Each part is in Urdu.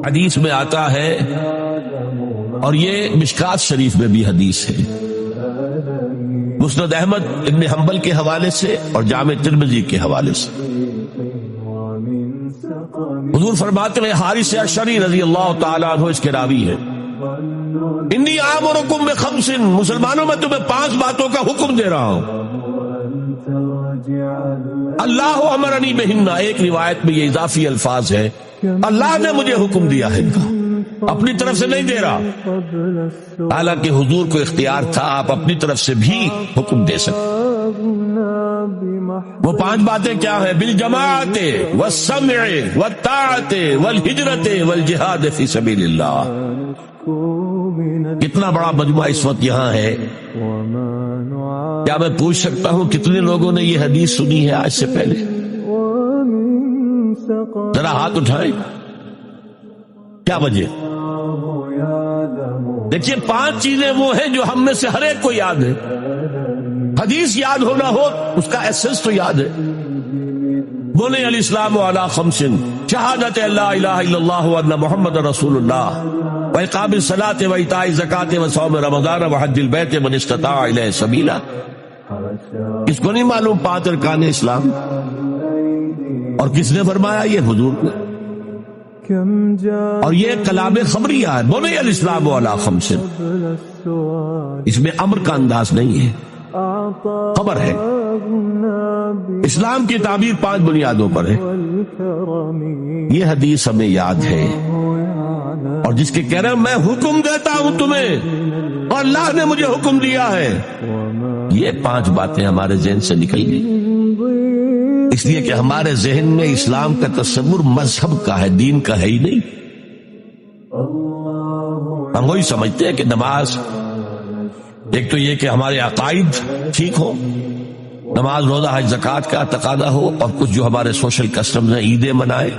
حدیث میں آتا ہے، اور یہ مشکات شریف میں بھی حدیث ہے، مسند احمد ابن حنبل کے حوالے سے اور جامع ترمذی کے حوالے سے، حضور فرماتے ہیں حارث اشعری رضی اللہ تعالیٰ عنہ اس کے راوی ہے، انی آمرکم بخمس، مسلمانوں میں تمہیں 5 باتوں کا حکم دے رہا ہوں، اللہ امرنی بہن، ایک روایت میں یہ اضافی الفاظ ہے، اللہ نے مجھے حکم دیا ہے ان کا، اپنی طرف سے نہیں دے رہا، حالانکہ حضور کو اختیار تھا آپ اپنی طرف سے بھی حکم دے سکتے۔ وہ 5 باتیں کیا ہیں؟ بالجماعت والسمع والطاعت والہجرت والجہاد فی سبیل اللہ۔ کتنا بڑا مجموعہ اس وقت یہاں ہے، کیا میں پوچھ سکتا ہوں کتنے لوگوں نے یہ حدیث سنی ہے آج سے پہلے؟ ذرا ہاتھ اٹھائیں، کیا وجہ؟ دیکھیے 5 چیزیں وہ ہیں جو ہم میں سے ہر ایک کو یاد ہے، حدیث یاد ہونا ہو اس کا ایسنس تو یاد ہے، بنی الاسلام علی 5، شہادت لا الہ الا اللہ وان محمد رسول اللہ، واقام الصلاۃ وایتاء الزکاۃ وصوم رمضان وحج البیت من استطاع الیہ سبیلا۔ کس کو نہیں معلوم 5 ارکان اسلام؟ اور کس نے فرمایا؟ یہ حضور نے، اور یہ کلام خبریہ ہے، بنی الاسلام علی 5، اس میں امر کا انداز نہیں ہے، خبر ہے۔ اسلام کی تعبیر 5 بنیادوں پر ہے، یہ حدیث ہمیں یاد ہے، اور جس کے کہہ رہے ہیں میں حکم دیتا ہوں تمہیں اور اللہ نے مجھے حکم دیا ہے، یہ 5 باتیں ہمارے ذہن سے نکل گئی، اس لیے کہ ہمارے ذہن میں اسلام کا تصور مذہب کا ہے، دین کا ہے ہی نہیں۔ ہم وہی سمجھتے ہیں کہ نماز، ایک تو یہ کہ ہمارے عقائد ٹھیک ہو، نماز روزہ حج زکوٰۃ کا تقاضا ہو، اور کچھ جو ہمارے سوشل کسٹمز ہیں، عیدیں منائے،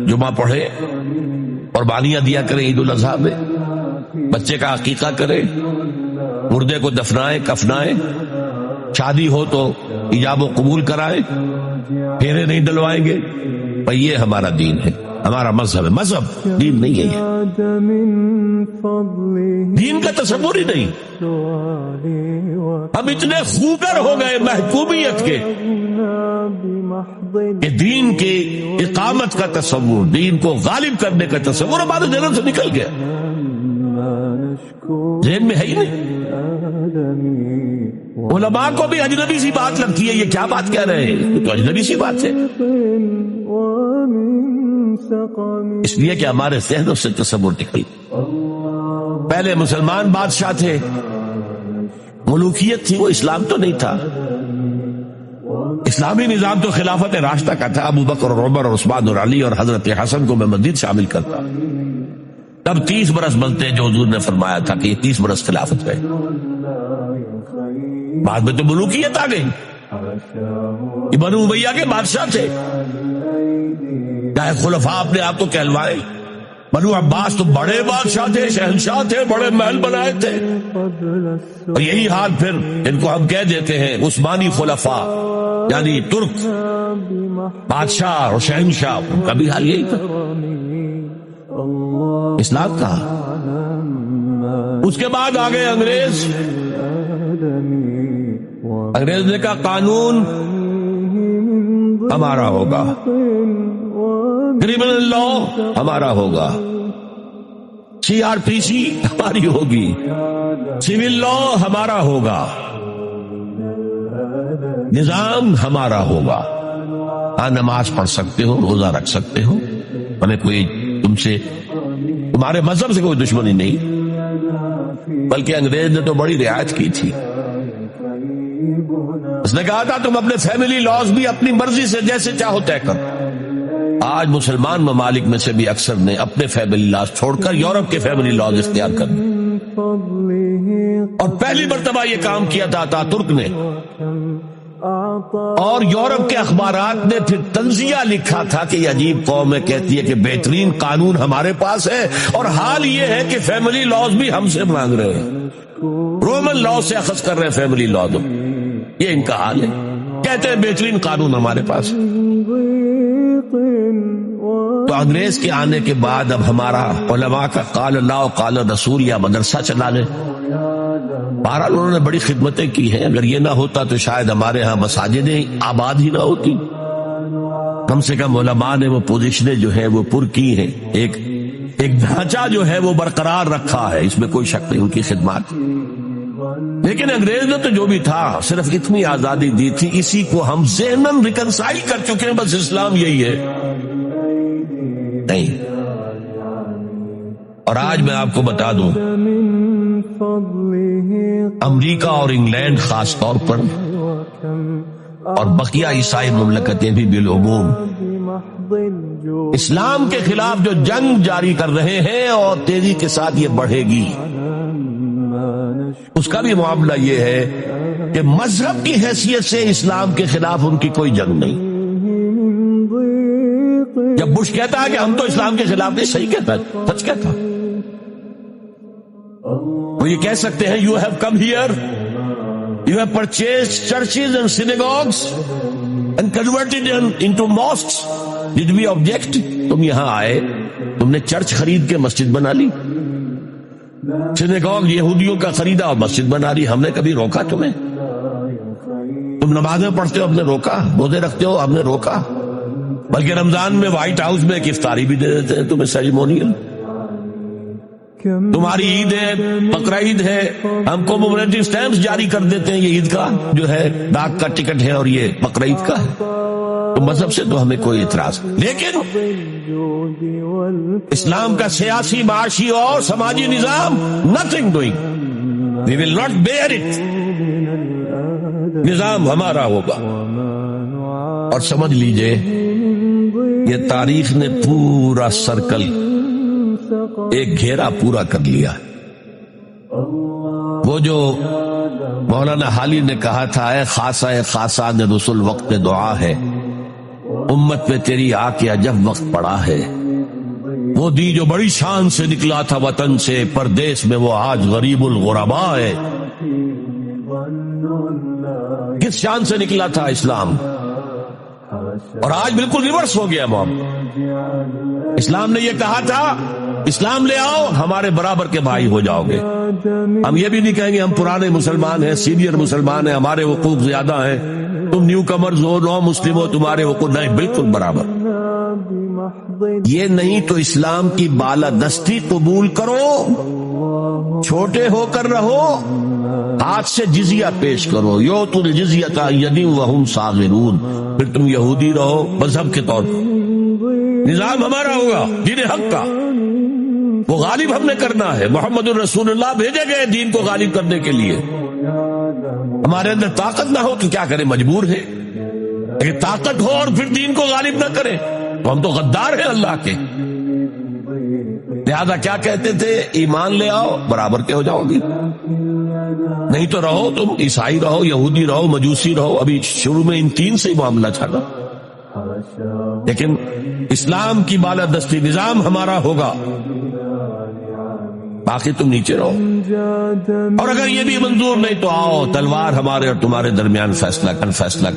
جمعہ پڑھے، قربانیاں دیا کریں عید الاضحیٰ میں، بچے کا عقیقہ کرے، مردے کو دفنائے کفنائے، شادی ہو تو ایجاب و قبول کرائے، پھیرے نہیں ڈلوائیں گے، پر یہ ہمارا دین ہے، ہمارا مذہب ہے، مذہب دین نہیں ہے، یہ دین کا تصور ہی نہیں۔ ہم اتنے خوگر ہو گئے محکومیت کے کہ دین کی اقامت کا تصور، دین کو غالب کرنے کا تصور ہمارے ذہن سے نکل گیا، ذہن میں ہے ہی نہیں۔ علماء کو بھی اجنبی سی بات لگتی ہے، یہ کیا بات کہہ رہے ہیں، یہ تو اجنبی سی بات ہے، اس لیے کہ ہمارے ذہنوں سے تصور نکل۔ پہلے مسلمان بادشاہ تھے، ملوکیت تھی، وہ اسلام تو نہیں تھا، اسلامی نظام تو خلافت راشدہ کا تھا، ابو بکر اور عمر اور عثمان اور علی اور حضرت حسن کو میں مزید شامل کرتا، تب 30 برس بنتے جو حضور نے فرمایا تھا کہ یہ 30 برس خلافت ہے، بعد میں تو ملوکیت آ گئی، یہ بنو امیہ کے بادشاہ تھے، چاہے خلفاء اپنے آپ کو کہلوائے، بنو عباس تو بڑے بادشاہ تھے، شہنشاہ تھے، بڑے محل بنائے تھے، اور یہی حال پھر ان کو ہم کہہ دیتے ہیں عثمانی خلفاء، یعنی ترک بادشاہ اور شہنشاہ، ان کا بھی حال یہی تھا، اسلام کا۔ اس کے بعد آ گئے انگریز، انگریز نے کہا قانون ہمارا ہوگا، کرمنل لا ہمارا ہوگا، CRPC ہماری ہوگی، سول لا ہمارا ہوگا، نظام ہمارا ہوگا، ہاں نماز پڑھ سکتے ہو، روزہ رکھ سکتے ہو، ہمیں کوئی تمہارے مذہب سے کوئی دشمنی نہیں، بلکہ انگریز نے تو بڑی رعایت کی تھی، اس نے کہا تھا تم اپنے فیملی لاز بھی اپنی مرضی سے جیسے چاہو طے کرو۔ آج مسلمان ممالک میں سے بھی اکثر نے اپنے فیملی لاز چھوڑ کر یورپ کے فیملی لاز اختیار کر دیے، اور پہلی مرتبہ یہ کام کیا تھا ترک نے، اور یورپ کے اخبارات نے پھر تنزیہ لکھا تھا کہ یہ عجیب قوم ہے، کہتی ہے کہ بہترین قانون ہمارے پاس ہے، اور حال یہ ہے کہ فیملی لاز بھی ہم سے مانگ رہے ہیں، رومن لا سے اخذ کر رہے ہیں فیملی لا، دو یہ ان کا حال ہے، کہتے ہیں بہترین قانون ہمارے پاس۔ تو انگریز کے آنے کے بعد اب ہمارا علماء کا قال اللہ و قال رسول یا مدرسہ چلا لے. بہرحال انہوں نے بڑی خدمتیں کی ہیں. اگر یہ نہ ہوتا تو شاید ہمارے ہاں مساجدیں آباد ہی نہ ہوتی. کم سے کم علماء نے وہ پوزیشنیں جو ہیں وہ پر کی ہیں. ایک ڈھانچہ جو ہے وہ برقرار رکھا ہے, اس میں کوئی شک نہیں ان کی خدمات. لیکن انگریز نے تو جو بھی تھا صرف اتنی آزادی دی تھی, اسی کو ہم ذہناً ریکنسائل کر چکے ہیں. بس اسلام یہی ہے نہیں. اور آج میں آپ کو بتا دوں, امریکہ اور انگلینڈ خاص طور پر اور بقیہ عیسائی مملکتیں بھی بالعموم اسلام کے خلاف جو جنگ جاری کر رہے ہیں اور تیزی کے ساتھ یہ بڑھے گی, اس کا بھی معاملہ یہ ہے کہ مذہب کی حیثیت سے اسلام کے خلاف ان کی کوئی جنگ نہیں. جب بش کہتا ہے کہ ہم تو اسلام کے خلاف نہیں, صحیح کہتا ہے, سچ کہتا. وہ یہ کہہ سکتے ہیں you have come here, you have purchased churches and synagogues and converted into mosques, did we object? تم یہاں آئے, تم نے چرچ خرید کے مسجد بنا لی, سینیگوگ یہودیوں کا خریدا اور مسجد بنا لی. ہم نے کبھی روکا تمہیں؟ تم نمازیں پڑھتے ہو, ہم نے روکا؟ روزے رکھتے ہو, ہم نے روکا؟ بلکہ رمضان میں وائٹ ہاؤس میں ایک افطاری بھی دے دیتے ہیں تمہیں, سیریمونیل. تمہاری عید ہے, بقرہ عید ہے, ہم کو کومیموریٹو سٹیمپس جاری کر دیتے ہیں, یہ عید کا جو ہے ڈاک کا ٹکٹ ہے اور یہ بقرہ عید کا ہے. تو مذہب سے تو ہمیں کوئی اعتراض نہیں, لیکن اسلام کا سیاسی, معاشی اور سماجی نظام nothing doing, we will not bear it. نظام ہمارا ہوگا. اور سمجھ لیجئے یہ تاریخ نے پورا سرکل, ایک گھیرا پورا کر لیا. وہ جو مولانا حالی نے کہا تھا, اے خاصہ خاصان رسول وقت دعا ہے, امت پہ تیری آ کے عجب وقت پڑا ہے. وہ دی جو بڑی شان سے نکلا تھا وطن سے, پردیس میں وہ آج غریب الغرباء ہے. کس شان سے نکلا تھا اسلام, اور آج بالکل ریورس ہو گیا معاملہ. اسلام نے یہ کہا تھا اسلام لے آؤ, ہمارے برابر کے بھائی ہو جاؤ گے. ہم یہ بھی نہیں کہیں گے ہم پرانے مسلمان ہیں, سینئر مسلمان ہیں, ہمارے حقوق زیادہ ہیں, تم نیو کمرز ہو, نو مسلم ہو, تمہارے حقوق نہیں, بالکل برابر. یہ نہیں تو اسلام کی بالادستی قبول کرو, چھوٹے ہو کر رہو, ہاتھ سے جزیہ پیش کرو, یؤتوا الجزیۃ عن ید وہم صاغرون. پھر تم یہودی رہو مذہب کے طور پر. نظام ہمارا ہوگا دین حق کا, وہ غالب ہم نے کرنا ہے. محمد الرسول اللہ بھیجے گئے دین کو غالب کرنے کے لیے. ہمارے اندر طاقت نہ ہو تو کیا کریں, مجبور ہے. لیکن طاقت ہو اور پھر دین کو غالب نہ کریں تو ہم تو غدار ہیں اللہ کے. لہذا کیا کہتے تھے, ایمان لے آؤ برابر کے ہو جاؤ گے, نہیں تو رہو تم عیسائی رہو, یہودی رہو, مجوسی رہو. ابھی شروع میں ان تین سے ہی معاملہ چلا, لیکن اسلام کی بالادستی نظام ہمارا ہوگا, باقی تم نیچے رہو. اور اگر یہ بھی منظور نہیں تو آؤ, تلوار ہمارے اور تمہارے درمیان فیصلہ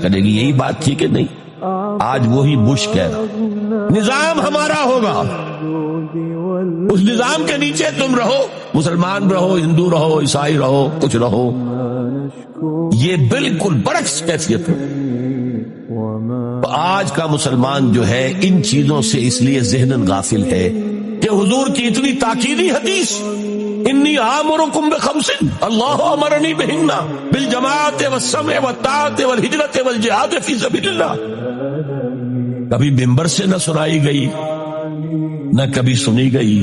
کرے گی. یہی بات تھی کہ نہیں؟ آج وہی بش کہہ رہا نظام ہمارا ہوگا, اس نظام کے نیچے تم رہو, مسلمان رہو, ہندو رہو, عیسائی رہو, کچھ رہو. یہ بالکل برعکس کیفیت ہے. آج کا مسلمان جو ہے ان چیزوں سے اس لیے ذہناً غافل ہے کہ حضور کی اتنی تاکیدی حدیث, انی آمرکم بخمس اللہ امرنی بہن بالجماعت والسمع والطاعت والہجرت والجہاد فی سبیل اللہ, کبھی ممبر سے نہ سنائی گئی, نہ کبھی سنی گئی.